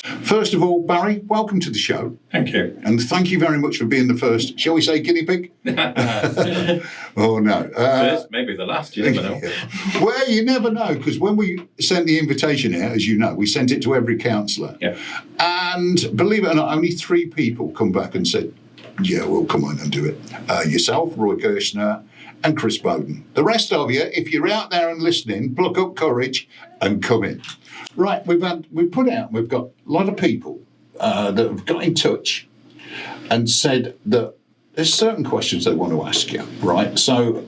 First of all, Barry, welcome to the show. Thank you. And thank you very much for being the first, shall we say, guinea pig? Oh, no. First, maybe the last, you never know. Well, you never know, because when we sent the invitation out, as you know, we sent it to every councillor. Yeah. And believe it or not, only 3 people come back and said, yeah, we'll come on and do it. Yourself, Roy Kirshner, and Chris Bowden. The rest of you, if you're out there and listening, pluck up courage and come in. Right, we've got a lot of people that have got in touch and said that there's certain questions they want to ask you, right? So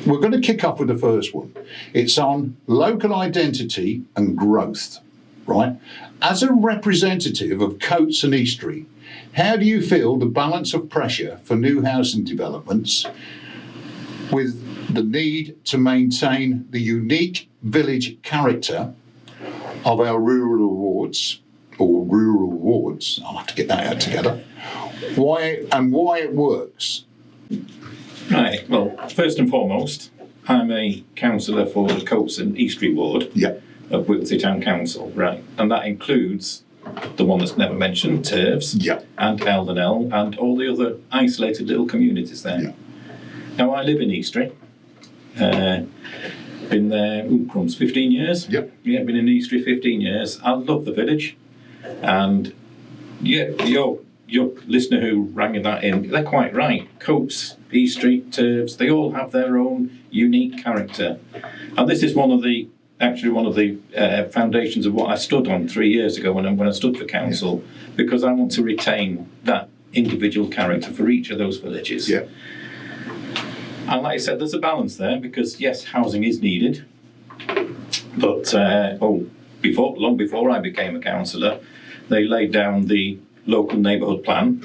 we're going to kick off with the first one. It's on local identity and growth, right? As a representative of Coates and Eastry, how do you feel the balance of pressure for new housing developments with the need to maintain the unique village character of our rural wards, I'll have to get that out together, why it works? Right, well, first and foremost, I'm a councillor for the Coates and Eastry ward of Whittlesey Town Council, right, and that includes the one that's never mentioned, Turves, and Eldonell, and all the other isolated little communities there. Yeah. Now, I live in Eastry. Been there, 15 years. Yep. Yeah, been in Eastry 15 years. I love the village. And your listener who rang that in, they're quite right. Coates, Eastry, Turves, they all have their own unique character. And this is one of the foundations of what I stood on 3 years ago when I stood for council, because I want to retain that individual character for each of those villages. Yeah. And like I said, there's a balance there because, yes, housing is needed. But long before I became a councillor, they laid down the local neighbourhood plan,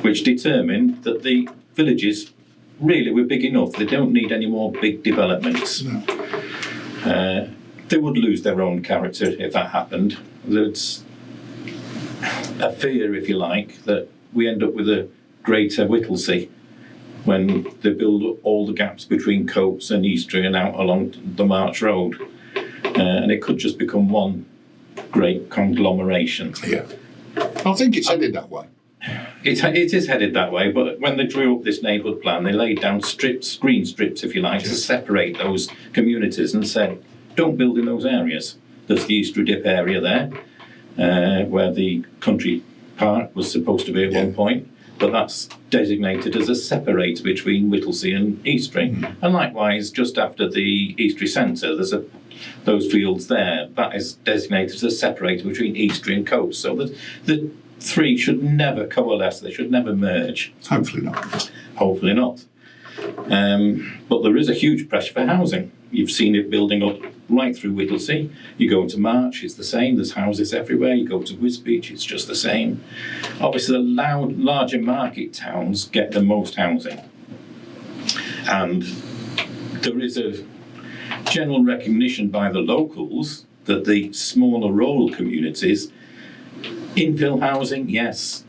which determined that the villages really were big enough. They don't need any more big developments. No. They would lose their own character if that happened. There's a fear, if you like, that we end up with a greater Whittlesey when they build all the gaps between Coates and Eastry and out along the March Road. And it could just become one great conglomeration. Yeah. I think it's headed that way. It is headed that way, but when they drew up this neighbourhood plan, they laid down green strips, if you like, to separate those communities and said, don't build in those areas. There's the Eastry Dip area there, where the country park was supposed to be at one point. But that's designated as a separator between Whittlesey and Eastry. Mm-hmm. And likewise, just after the Eastry Centre, there's those fields there. That is designated as a separator between Eastry and Coates. So the 3 should never coalesce. They should never merge. Hopefully not. Hopefully not. But there is a huge pressure for housing. You've seen it building up right through Whittlesey. You go to March, it's the same. There's houses everywhere. You go to Wisbech, it's just the same. Obviously, the larger market towns get the most housing. And there is a general recognition by the locals that the smaller rural communities, infill housing, yes.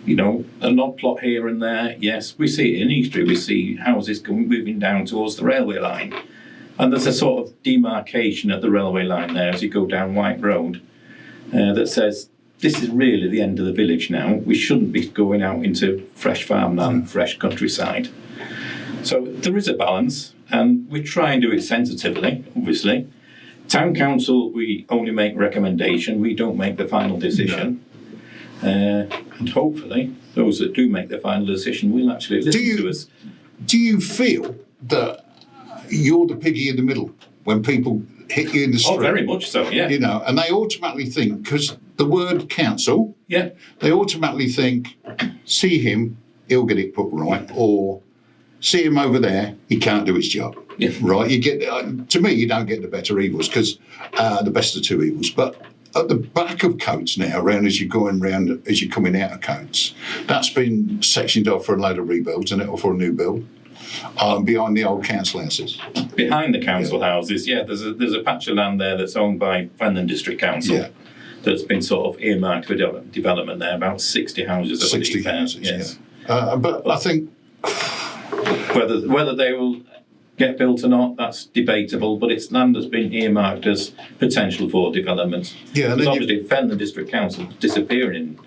You know, an odd plot here and there, yes. We see it in Eastry. We see houses moving down towards the railway line. And there's a sort of demarcation at the railway line there as you go down White Road that says, this is really the end of the village now. We shouldn't be going out into fresh farmland, fresh countryside. So there is a balance, and we try and do it sensitively, obviously. Town Council, we only make recommendation. We don't make the final decision. No. And hopefully, those that do make the final decision will actually listen to us. Do you feel that you're the piggy in the middle when people hit you in the street? Oh, very much so, yeah. You know, and they automatically think, because the word council, they automatically think, see him, he'll get it put right, or see him over there, he can't do his job. Yeah. Right? You get, to me, you don't get the better evils, because the best of 2 evils. But at the back of Coates now, around as you're going round, as you're coming out of Coates, that's been sectioned off for a load of rebuilds, and or for a new build. Behind the old council houses. Behind the council houses, there's a patch of land there that's owned by Fenland District Council that's been sort of earmarked for development there, about 60 houses. 60 houses, yes. But I think whether they will get built or not, that's debatable, but its land has been earmarked as potential for development. Yeah, and because then obviously Fenland District Council disappearing.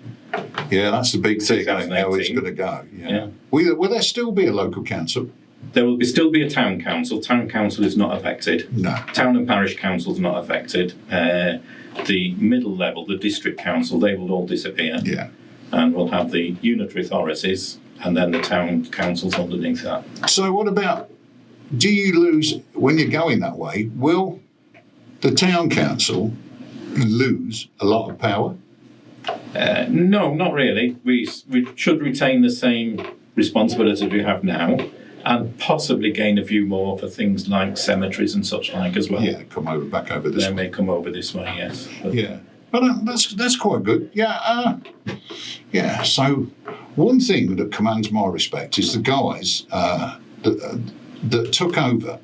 yeah, that's the big thing, how it's 2018. going to go. Yeah. Will there still be a local council? There will still be a town council. Town council is not affected. No. Town and parish council is not affected. The middle level, the district council, they will all disappear. Yeah. And we'll have the unitary authorities and then the town councils underneath that. So what about, do you lose, when you're going that way, will the town council lose a lot of power? No, not really. We should retain the same responsibilities we have now and possibly gain a few more for things like cemeteries and such like as well. Yeah, back over this They way. may come over this way, yes. But Yeah, but that's quite good. Yeah, yeah. So one thing that commands my respect is the guys that took over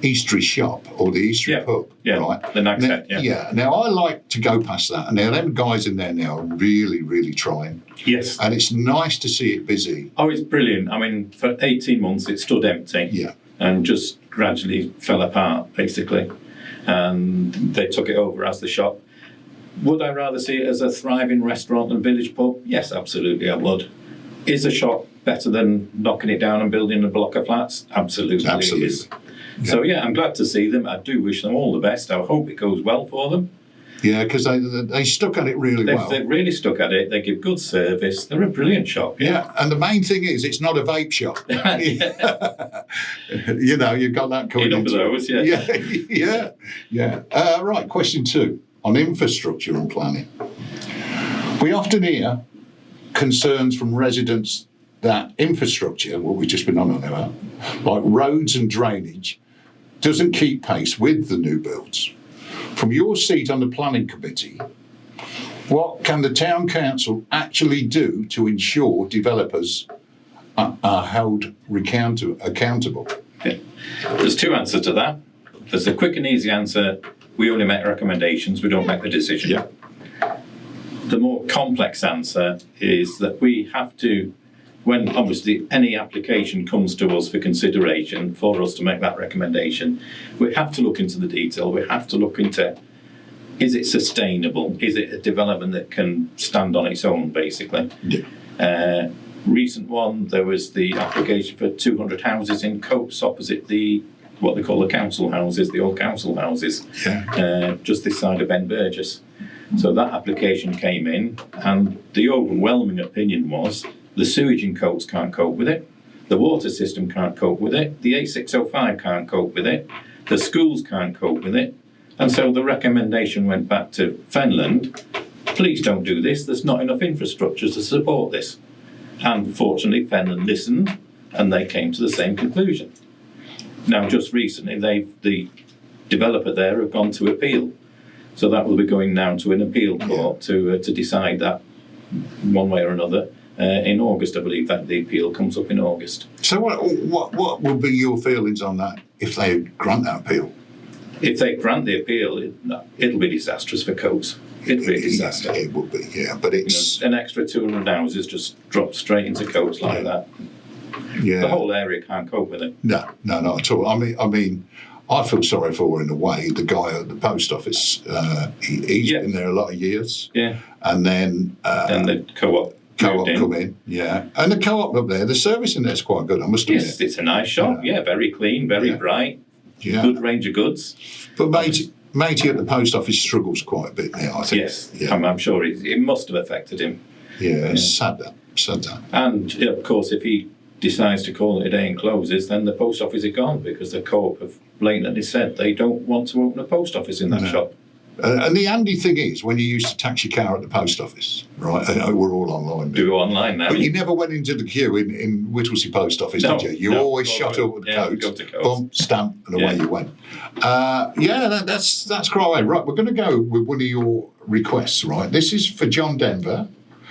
Eastery Shop or the Eastery Pub, right? The next set, yeah. Now I like to go past that, and now them guys in there now are really, really trying. Yes. And it's nice to see it busy. Oh, it's brilliant. I mean, for 18 months it stood empty. Yeah. And just gradually fell apart, basically. And they took it over as the shop. Would I rather see it as a thriving restaurant and village pub? Yes, absolutely, I would. Is a shop better than knocking it down and building a block of flats? Absolutely, Absolutely. It is. Yeah. So, yeah, I'm glad to see them. I do wish them all the best. I hope it goes well for them. Yeah, because they stuck at it really well. They've really stuck at it. They give good service. They're a brilliant shop. Yeah, and the main thing is it's not a vape shop. You know, you've got that coming Enough of into those, it. Yeah. Right, question 2 on infrastructure and planning. We often hear concerns from residents that infrastructure, what we've just been on about, like roads and drainage, doesn't keep pace with the new builds. From your seat on the planning committee, what can the town council actually do to ensure developers are held accountable? Yeah. There's 2 answers to that. There's the quick and easy answer, we only make recommendations, we don't make the decision. Yeah. The more complex answer is that we have to, when obviously any application comes to us for consideration for us to make that recommendation, we have to look into the detail, we have to look into, is it sustainable? Is it a development that can stand on its own, basically? Yeah. Recent one, there was the application for 200 houses in Coates opposite what they call the council houses, the old council houses, just this side of Ben Burgess. So that application came in, and the overwhelming opinion was the sewage in Coates can't cope with it, the water system can't cope with it, the A605 can't cope with it, the schools can't cope with it, and so the recommendation went back to Fenland, please don't do this, there's not enough infrastructure to support this. And fortunately Fenland listened, and they came to the same conclusion. Now just recently the developer there have gone to appeal, so that will be going now to an appeal court to decide that one way or another. In August, I believe that the appeal comes up in August. So what will be your feelings on that if they grant that appeal? If they grant the appeal, it'll be disastrous for Coates. It'll be a disaster. It would be, yeah, but it's... an extra 200 houses just dropped straight into Coates like that. Yeah. The whole area can't cope with it. No, not at all. I mean, I feel sorry for, in a way, the guy at the post office. He's been there a lot of years. Yeah. And then... and the co-op come in, and the co-op up there, the service in there's quite good, I must admit. Yes, it's a nice shop, very clean, very bright, good range of goods. But matey at the post office struggles quite a bit now, I think. Yes, I'm sure it must have affected him. Yeah, it's sad that. And of course, if he decides to call it a day and closes, then the post office is gone, because the co-op have blatantly said they don't want to open a post office in that shop. And the handy thing is, when you used to tax your car at the post office, right? I know we're all online. Do online now. But you never went into the queue in Whittlesea Post Office, did you? You always shot up with the codes, bump, stamp, and away you went. That's quite right. Right, we're going to go with one of your requests, right? This is for John Denver.